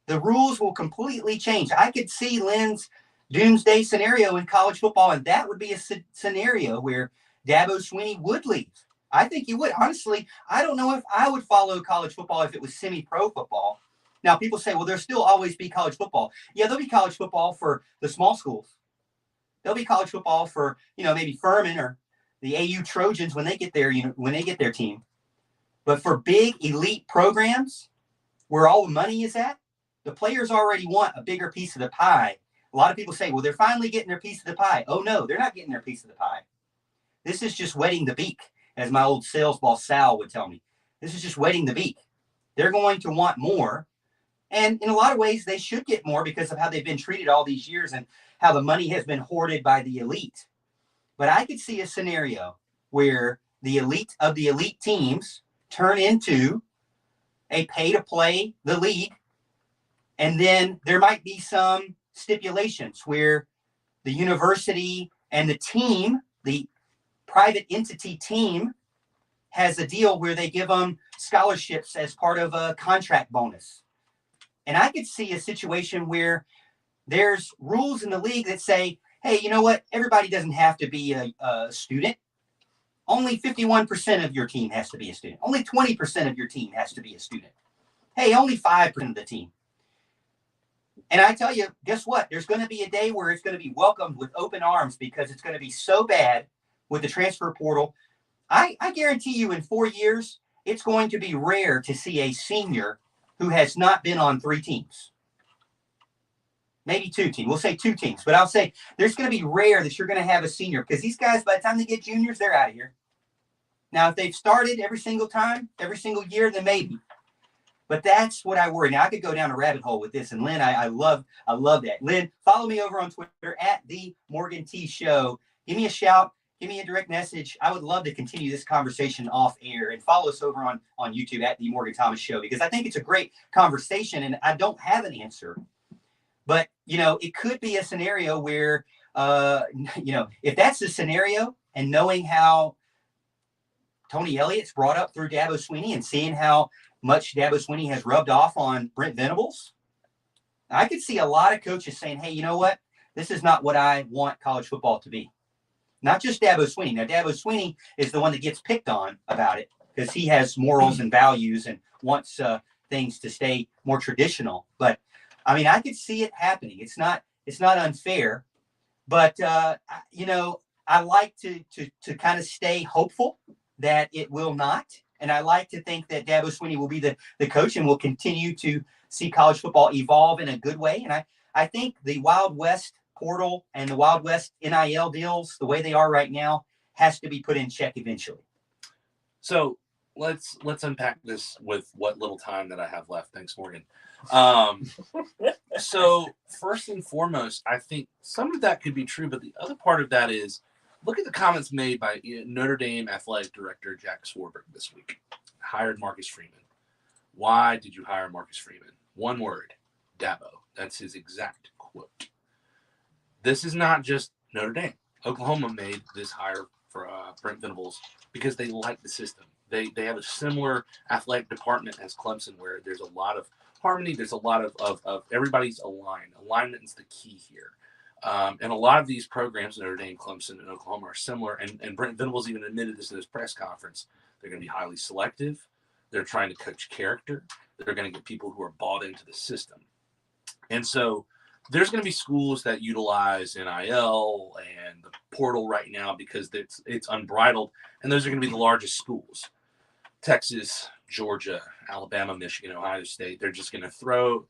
The rules will completely change. I could see Lynn's doomsday scenario in college football, and that would be a scenario where Dabo Swinney would leave. I think he would. Honestly, I don't know if I would follow college football if it was semi-pro football. Now, people say, well, there'll still always be college football. Yeah, there'll be college football for the small schools. There'll be college football for, maybe Furman or the AU Trojans when they get their team. But for big elite programs where all the money is at, the players already want a bigger piece of the pie. A lot of people say, well, they're finally getting their piece of the pie. Oh, no, they're not getting their piece of the pie. This is just wetting the beak, as my old sales boss Sal would tell me. This is just wetting the beak. They're going to want more. And in a lot of ways, they should get more because of how they've been treated all these years and how the money has been hoarded by the elite. But I could see a scenario where the elite of the elite teams turn into a pay-to-play the league. And then there might be some stipulations where the university and the team, the private entity team, has a deal where they give them scholarships as part of a contract bonus. And I could see a situation where there's rules in the league that say, hey, you know what? Everybody doesn't have to be a student. Only 51% of your team has to be a student. Only 20% of your team has to be a student. Hey, only 5% of the team. And I tell you, guess what? There's going to be a day where it's going to be welcomed with open arms because it's going to be so bad with the transfer portal. I guarantee you in 4 years, it's going to be rare to see a senior who has not been on 3 teams. Maybe 2 teams. We'll say 2 teams. But I'll say there's going to be rare that you're going to have a senior because these guys, by the time they get juniors, they're out of here. Now, if they've started every single time, every single year, then maybe. But that's what I worry. Now, I could go down a rabbit hole with this. And, Lynn, I love that. Lynn, follow me over on Twitter at The Morgan T Show. Give me a shout. Give me a direct message. I would love to continue this conversation off air, and follow us over on YouTube at The Morgan Thomas Show, because I think it's a great conversation and I don't have an answer. But, it could be a scenario where, if that's the scenario, and knowing how Tony Elliott's brought up through Dabo Swinney and seeing how much Dabo Swinney has rubbed off on Brent Venables, I could see a lot of coaches saying, hey, you know what? This is not what I want college football to be. Not just Dabo Swinney. Now, Dabo Swinney is the one that gets picked on about it because he has morals and values and wants things to stay more traditional. But, I could see it happening. It's not unfair. But, I like to kind of stay hopeful that it will not. And I like to think that Dabo Swinney will be the coach and will continue to see college football evolve in a good way. And I think the Wild West portal and the Wild West NIL deals, the way they are right now, has to be put in check eventually. So let's unpack this with what little time that I have left. Thanks, Morgan. So first and foremost, I think some of that could be true, but the other part of that is, look at the comments made by Notre Dame athletic director Jack Swarbrick this week. Hired Marcus Freeman. Why did you hire Marcus Freeman? One word, Dabo. That's his exact quote. This is not just Notre Dame. Oklahoma made this hire for Brent Venables because they like the system. They have a similar athletic department as Clemson, where there's a lot of harmony. There's a lot of everybody's aligned. Alignment is the key here. And a lot of these programs, Notre Dame, Clemson, and Oklahoma, are similar. And Brent Venables even admitted this in his press conference. They're going to be highly selective. They're trying to coach character. They're going to get people who are bought into the system. And so there's going to be schools that utilize NIL and the portal right now because it's unbridled. And those are going to be the largest schools. Texas, Georgia, Alabama, Michigan, Ohio State. They're just going to throw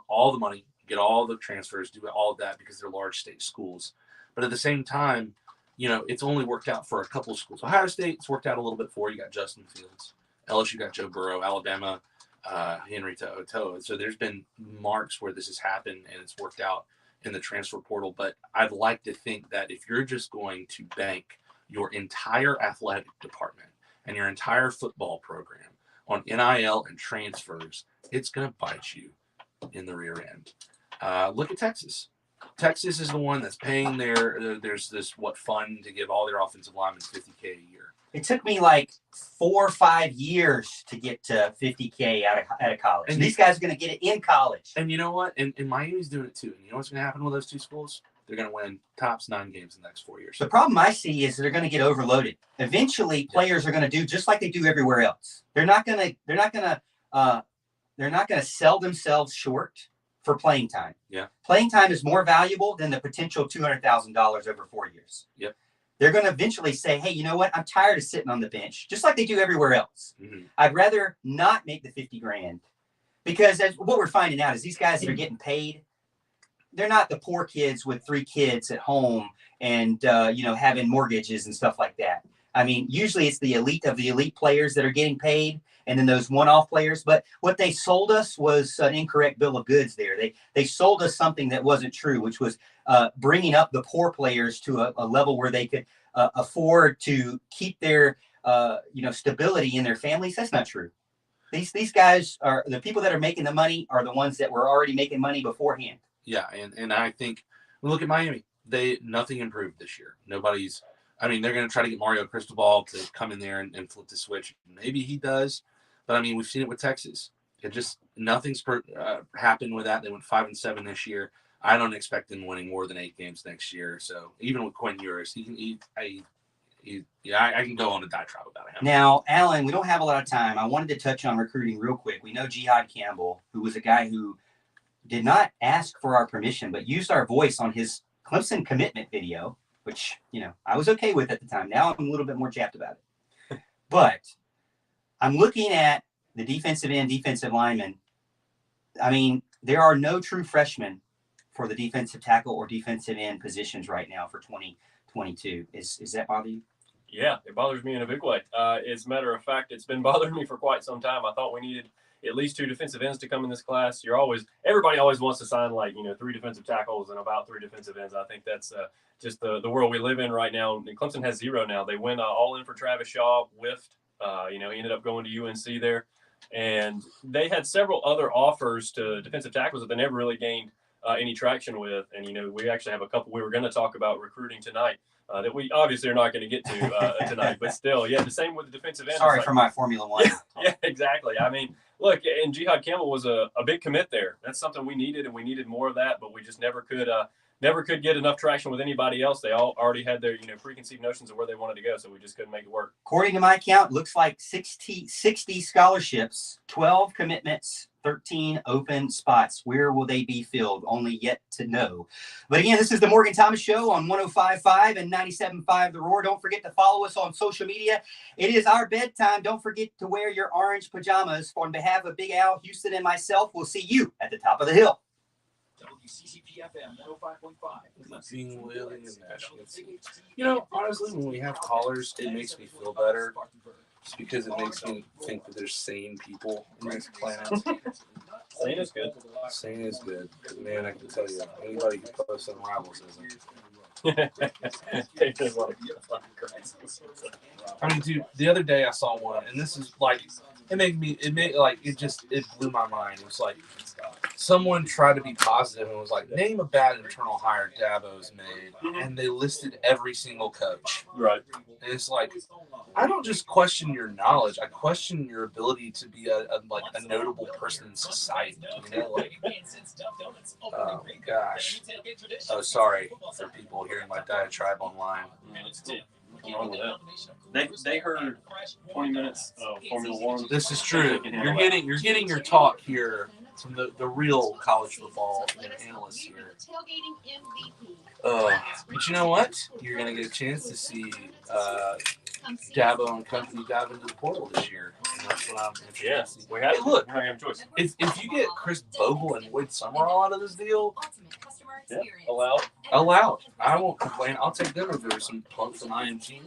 all the money, get all the transfers, do all of that because they're large state schools. But at the same time, it's only worked out for a couple of schools. Ohio State's worked out a little bit for you. Got Justin Fields. LSU got Joe Burrow. Alabama, Henry To'oTo'o. So there's been marks where this has happened and it's worked out in the transfer portal. But I'd like to think that if you're just going to bank your entire athletic department and your entire football program on NIL and transfers, it's going to bite you in the rear end. Look at Texas. Texas is the one that's paying there's this fund to give all their offensive linemen $50K a year. It took me like 4 or 5 years to get to $50K out of college. And these guys are going to get it in college. And you know what? And Miami's doing it too. And you know what's going to happen with those two schools? They're going to win tops 9 games in the next 4 years. The problem I see is they're going to get overloaded. Eventually, players are going to do just like they do everywhere else. They're not going to sell themselves short for playing time. Yeah. Playing time is more valuable than the potential $200,000 over 4 years. Yep. They're going to eventually say, hey, you know what? I'm tired of sitting on the bench, just like they do everywhere else. Mm-hmm. I'd rather not make the $50,000 because what we're finding out is these guys that are getting paid, they're not the poor kids with 3 kids at home and, having mortgages and stuff like that. Usually it's the elite of the elite players that are getting paid, and then those one-off players. But what they sold us was an incorrect bill of goods there. They sold us something that wasn't true, which was bringing up the poor players to a level where they could afford to keep their stability in their families. That's not true. These guys are the people that are making the money are the ones that were already making money beforehand. Yeah, and I think look at Miami. Nothing improved this year. Nobody's. I mean, they're going to try to get Mario Cristobal to come in there and flip the switch. Maybe he does, but I mean, we've seen it with Texas. It just nothing's happened with that. They went 5-7 this year. I don't expect them winning more than 8 games next year. So even with Quinn Ewers, I can go on a diatribe about him. Now, Alan, we don't have a lot of time. I wanted to touch on recruiting real quick. We know Jihad Campbell, who was a guy who did not ask for our permission, but used our voice on his Clemson commitment video, which, I was okay with at the time. Now I'm a little bit more japped about it. But I'm looking at the defensive end, defensive lineman. I mean, there are no true freshmen for the defensive tackle or defensive end positions right now for 2022. Is that bother you? Yeah, it bothers me in a big way. As a matter of fact, it's been bothering me for quite some time. I thought we needed at least 2 defensive ends to come in this class. Everybody always wants to sign 3 defensive tackles and about 3 defensive ends. I think that's just the world we live in right now. And Clemson has 0 now. They went all in for Travis Shaw, whiffed. He ended up going to UNC there. And they had several other offers to defensive tackles that they never really gained any traction with. And, we actually have a couple we were going to talk about recruiting tonight that we obviously are not going to get to tonight. But still, the same with the defensive end. Sorry for my Formula One. Yeah, exactly. I mean, look, and Jihad Campbell was a big commit there. That's something we needed, and we needed more of that, but we just never could get enough traction with anybody else. They all already had their preconceived notions of where they wanted to go, so we just couldn't make it work. According to my count, looks like 60 scholarships, 12 commitments, 13 open spots. Where will they be filled? Only yet to know. But again, this is the Morgan Thomas Show on 105.5 and 97.5 The Roar. Don't forget to follow us on social media. It is our bedtime. Don't forget to wear your orange pajamas. On behalf of Big Al, Houston, and myself, we'll see you at the top of the hill. WCCP-FM 105.5. Being willing and national. Honestly, when we have callers, it makes me feel better. Just because it makes me think that there's sane people in this planet. Sane is good. Sane is good. Man, I can tell you, anybody who posts on Rivals isn't. I mean, dude, the other day I saw one, and this is it blew my mind. It was like someone tried to be positive and was like, name a bad internal hire Dabo's made, and they listed every single coach. Right. And it's like, I don't just question your knowledge. I question your ability to be a notable person in society. Oh gosh. Oh, sorry for people hearing my diatribe online. They heard 20 minutes of Formula One. This is true. You're getting your talk here from the real college football analysts here. But you know what? You're gonna get a chance to see Dabo and company dive into the portal this year. And that's what I'm interested in. Hey, look, we have a choice. If you get Chris Bogle and Wade Summerall out of this deal, allowed. I won't complain. I'll take them over some punk from IMG.